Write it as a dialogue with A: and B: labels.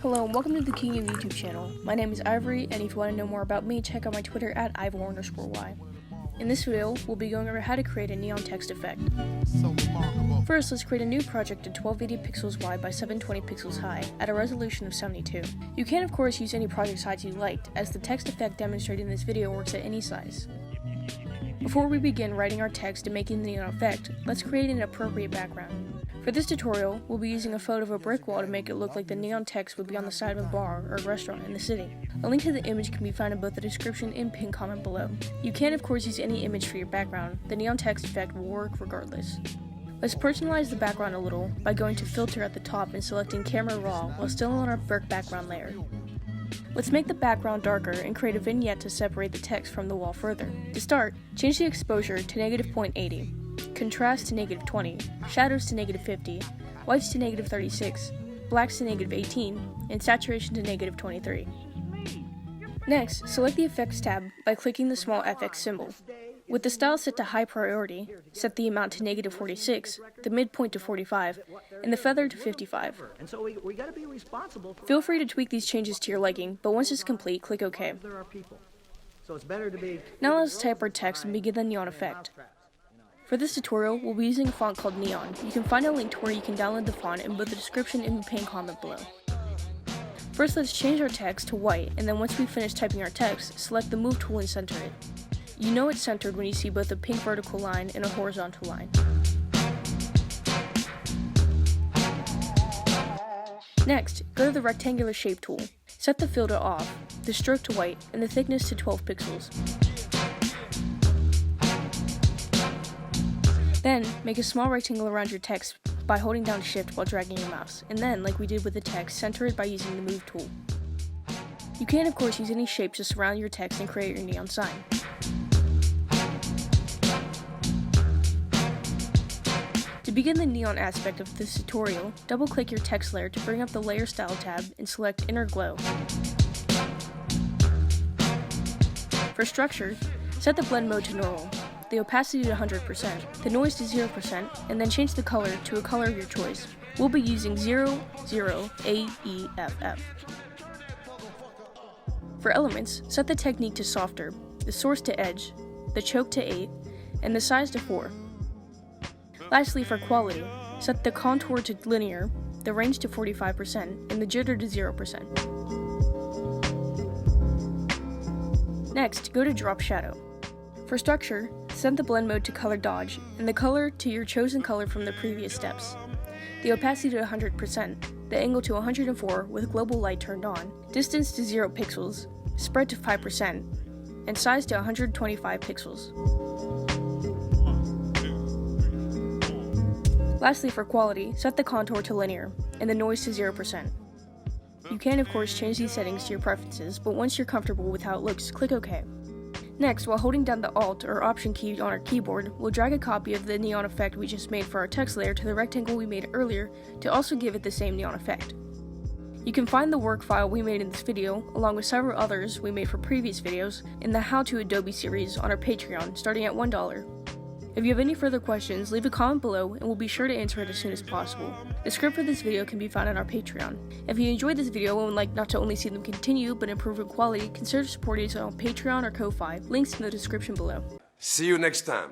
A: Hello and welcome to the King of YouTube channel. My name is Ivory, and if you want to know more about me, check out my Twitter at ivor_y. In this video, we'll be going over how to create a neon text effect. First, let's create a new project at 1280 pixels wide by 720 pixels high at a resolution of 72. You can of course use any project size you liked, as the text effect demonstrated in this video works at any size. Before we begin writing our text and making the neon effect, let's create an appropriate background. For this tutorial, we'll be using a photo of a brick wall to make it look like the neon text would be on the side of a bar or restaurant in the city. A link to the image can be found in both the description and pinned comment below. You can of course use any image for your background. The neon text effect will work regardless. Let's personalize the background a little by going to Filter at the top and selecting Camera Raw while still on our brick background layer. Let's make the background darker and create a vignette to separate the text from the wall further. To start, change the exposure to -0.80. Contrast to -20, shadows to -50, whites to -36, blacks to -18, and saturation to -23. Next, select the Effects tab by clicking the small FX symbol. With the style set to high priority, set the amount to -46, the midpoint to 45, and the feather to 55. Feel free to tweak these changes to your liking, but once it's complete, click OK. Now let's type our text and begin the neon effect. For this tutorial, we'll be using a font called Neon. You can find a link to where you can download the font in both the description and the pinned comment below. First, let's change our text to white, and then once we finish typing our text, select the Move tool and center it. You know it's centered when you see both a pink vertical line and a horizontal line. Next, go to the Rectangular Shape tool. Set the filter off, the stroke to white, and the thickness to 12 pixels. Then, make a small rectangle around your text by holding down Shift while dragging your mouse, and then, like we did with the text, center it by using the Move tool. You can of course use any shape to surround your text and create your neon sign. To begin the neon aspect of this tutorial, double-click your text layer to bring up the Layer Style tab and select Inner Glow. For structure, set the blend mode to normal, the opacity to 100%, the noise to 0%, and then change the color to a color of your choice. We'll be using 00AEFF. For elements, set the technique to softer, the source to edge, the choke to 8, and the size to 4. Lastly, for quality, set the contour to linear, the range to 45%, and the jitter to 0%. Next, go to Drop Shadow. For structure, set the blend mode to color dodge, and the color to your chosen color from the previous steps. The opacity to 100%, the angle to 104 with global light turned on, distance to 0 pixels, spread to 5%, and size to 125 pixels. Lastly, for quality, set the contour to linear, and the noise to 0%. You can of course change these settings to your preferences, but once you're comfortable with how it looks, click OK. Next, while holding down the Alt or Option key on our keyboard, we'll drag a copy of the neon effect we just made for our text layer to the rectangle we made earlier to also give it the same neon effect. You can find the work file we made in this video, along with several others we made for previous videos, in the How to Adobe series on our Patreon, starting at $1. If you have any further questions, leave a comment below and we'll be sure to answer it as soon as possible. The script for this video can be found on our Patreon. If you enjoyed this video and would like not to only see them continue, but improve in quality, consider supporting us on Patreon or Ko-Fi, links in the description below.
B: See you next time.